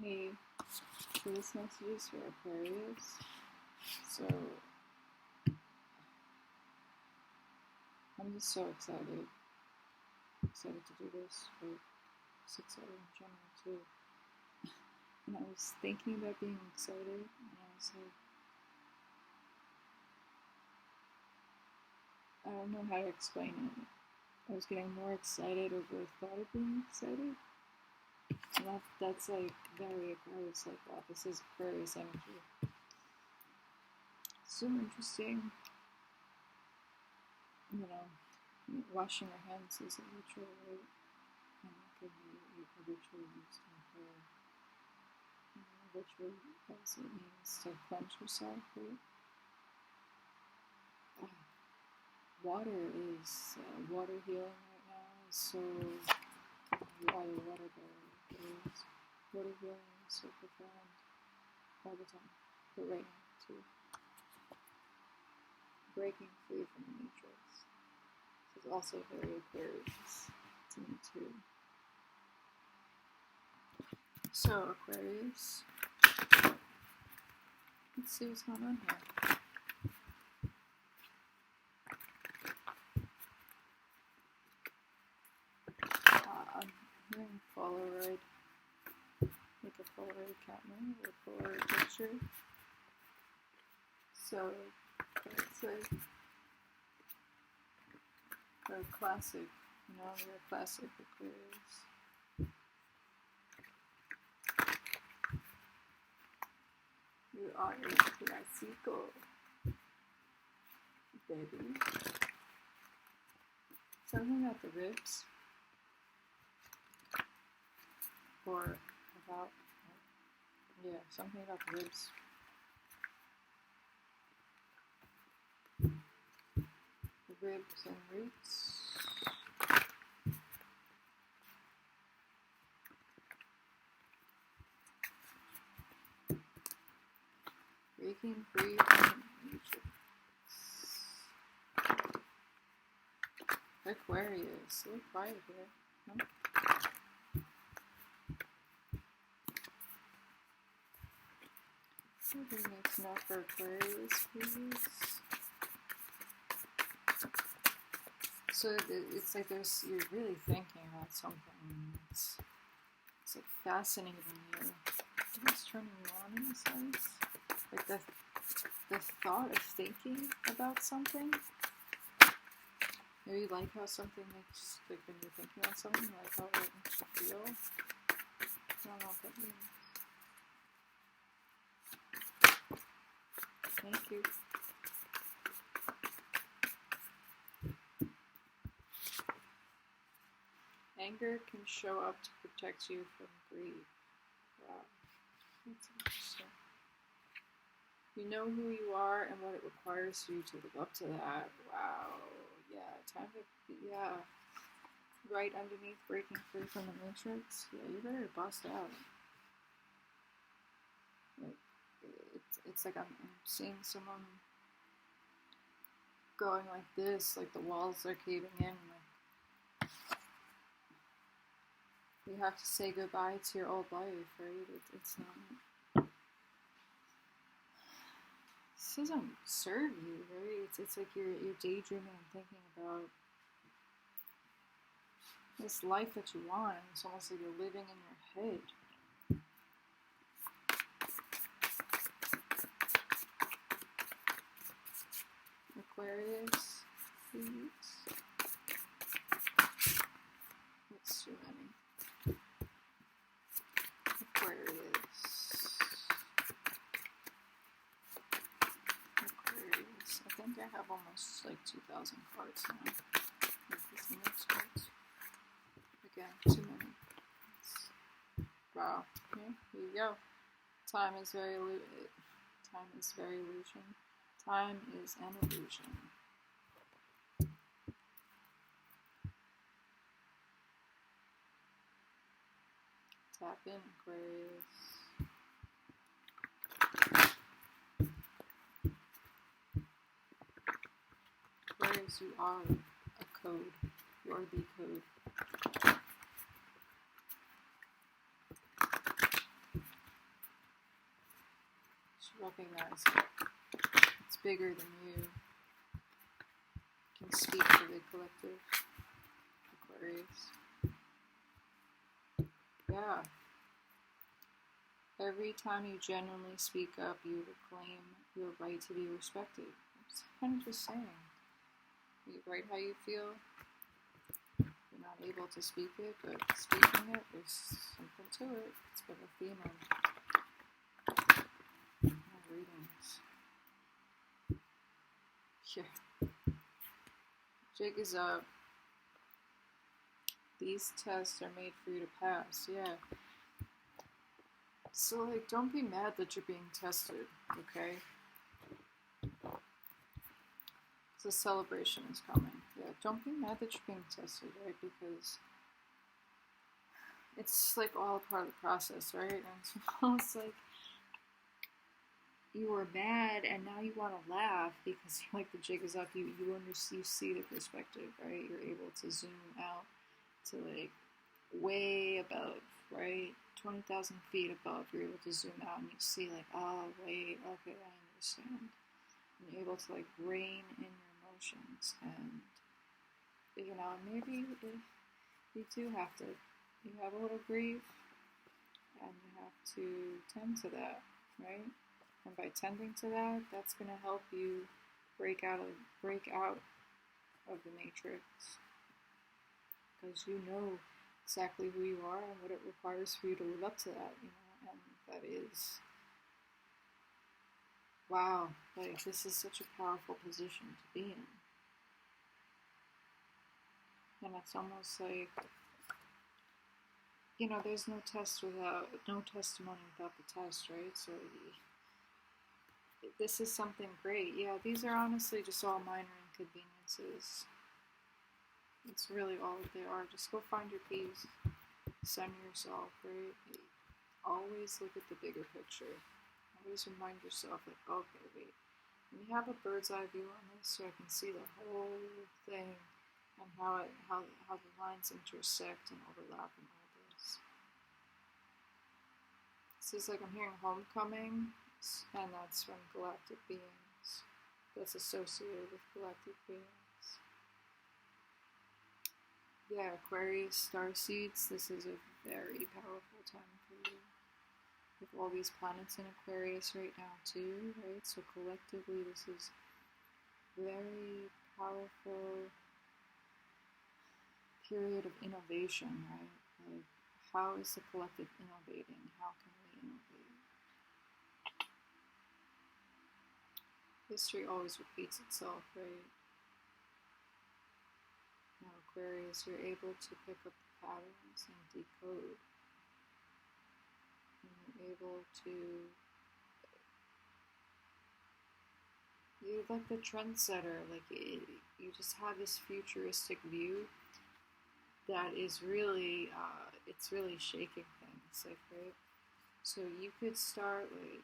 Hey, so this message is for Aquarius. So I'm just so excited to do this, but just excited in general too. And I was thinking about being excited, and I was like, I don't know how to explain it. I was getting more excited over the thought of being excited. And that's like very Aquarius, like, wow, this is Aquarius energy. So interesting. You know, washing your hands is a ritual, right? And it could be a ritual used in prayer. A ritual as it means to cleanse yourself, right? Water is water healing right now. So water is water healing is so profound all the time, but right now too. Breaking free from the matrix. This is also very Aquarius to me too. So Aquarius, let's see what's going on here. I'm hearing Polaroid, like a Polaroid camera or a Polaroid picture. So it's like a classic, you're a classic Aquarius. You are a classico, baby. Something about the ribs, or about, something about the ribs. The ribs and roots. Breaking free from nature. Aquarius, a little quiet here. No? Something that's not for Aquarius, please. So it's like you're really thinking about something. It's like fascinating you. What's turning you on in a sense? Like the thought of thinking about something. Maybe you like how something makes, like when you're thinking about something, like how it makes you feel. I don't know what that means. Thank you. Anger can show up to protect you from greed. Wow. That's interesting. You know who you are and what it requires you to live up to that. Wow. Yeah, time to, right underneath breaking free from the matrix. Yeah, you better bust out. Like, it's like I'm seeing someone going like this, like the walls are caving in. Like, you have to say goodbye to your old life, right? It's not. This doesn't serve you, right? It's like you're daydreaming and thinking about this life that you want. It's almost like you're living in your head. Aquarius, please. That's too many. Aquarius. I think I have almost like 2,000 cards now. With these cards. Again, too many. Wow. Yeah, here you go. Time is very illusion. Time is an illusion. Tap in, Aquarius. Aquarius, you are a code. You are the code. recognize it. It's bigger than you. Can speak for the collective. Aquarius. Yeah. Every time you genuinely speak up, you reclaim your right to be respected. It's kind of just saying. You write how you feel. You're not able to speak it, but speaking it, there's something to it. It's been a theme of my readings. Yeah. Jig is up. These tests are made for you to pass. Yeah. So, like, don't be mad that you're being tested, okay? The celebration is coming. Yeah, don't be mad that you're being tested, right? Because it's like all part of the process, right? And it's almost like you were mad and now you want to laugh because like the jig is up. You see the perspective, right? You're able to zoom out to like way above, right? 20,000 feet above. You're able to zoom out and you see like, oh wait, okay, I understand. And you're able to like rein in your emotions, and you know, maybe you do have to, you have a little grief and you have to tend to that, right? And by tending to that, that's going to help you break out of the matrix, because you know exactly who you are and what it requires for you to live up to that, you know, and that is, wow, like this is such a powerful position to be in. And it's almost like, you know, there's no testimony without the test, right? So this is something great. Yeah, these are honestly just all minor inconveniences. It's really all that they are. Just go find your peace. Center yourself, right? Always look at the bigger picture. Always remind yourself, like, okay, wait. Let me have a bird's eye view on this so I can see the whole thing and how the lines intersect and overlap and all this. This is like I'm hearing homecoming, and that's from galactic beings. That's associated with galactic beings. Yeah, Aquarius star seeds. This is a very powerful time for you. With all these planets in Aquarius right now too, right? So collectively this is very powerful period of innovation, right? Like, how is the collective innovating? How can we innovate? History always repeats itself, right? Now Aquarius, you're able to pick up the patterns and decode. You're able to, you're like the trendsetter, like you just have this futuristic view that is really, it's really shaking things, like, right? So you could start, like,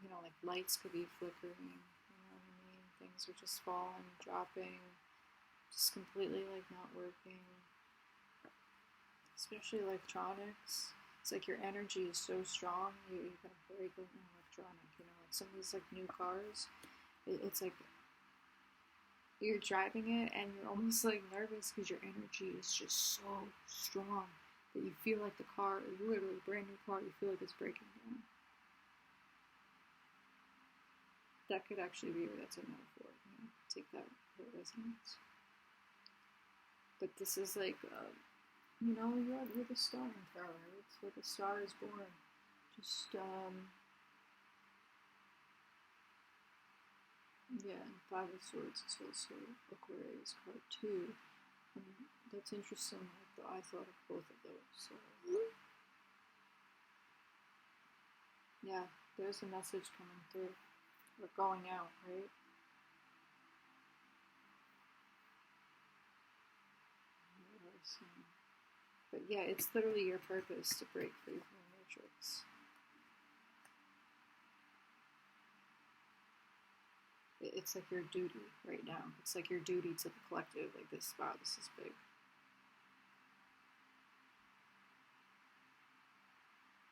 you know, like lights could be flickering, you know what I mean? Things are just falling, dropping, just completely, like, not working. Especially electronics. It's like your energy is so strong, you're gonna break an electronic, you know, like some of these like new cars, it's like you're driving it and you're almost like nervous because your energy is just so strong that you feel like the car, literally brand new car, you feel like it's breaking down. That could actually be, that's a metaphor, you know, take that for resonance. But this is like, you know, you're the starting power, right? It's where the star is born. Just, yeah, and Five of Swords is also Aquarius card too. And that's interesting, like, I thought of both of those, so. Yeah, there's a message coming through, or going out, right? But yeah, it's literally your purpose to break free from the matrix. It's like your duty right now. It's like your duty to the collective. Like this, wow, this is big.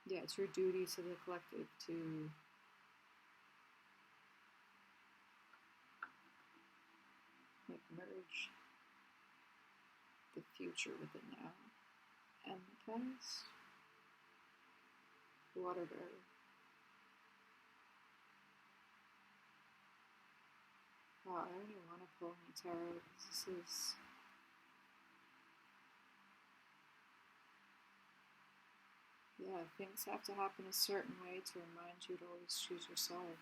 Yeah, it's your duty to the collective to like merge the future with the now and the past. Water bearer. Wow, I don't even want to pull any tarot because this is. Yeah, things have to happen a certain way to remind you to always choose yourself.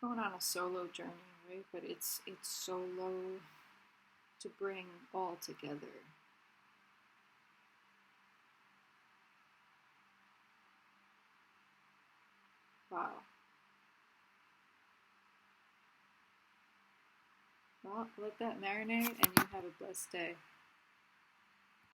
Going on a solo journey, right? But it's solo to bring all together. Wow. Well, let that marinate and you have a blessed day.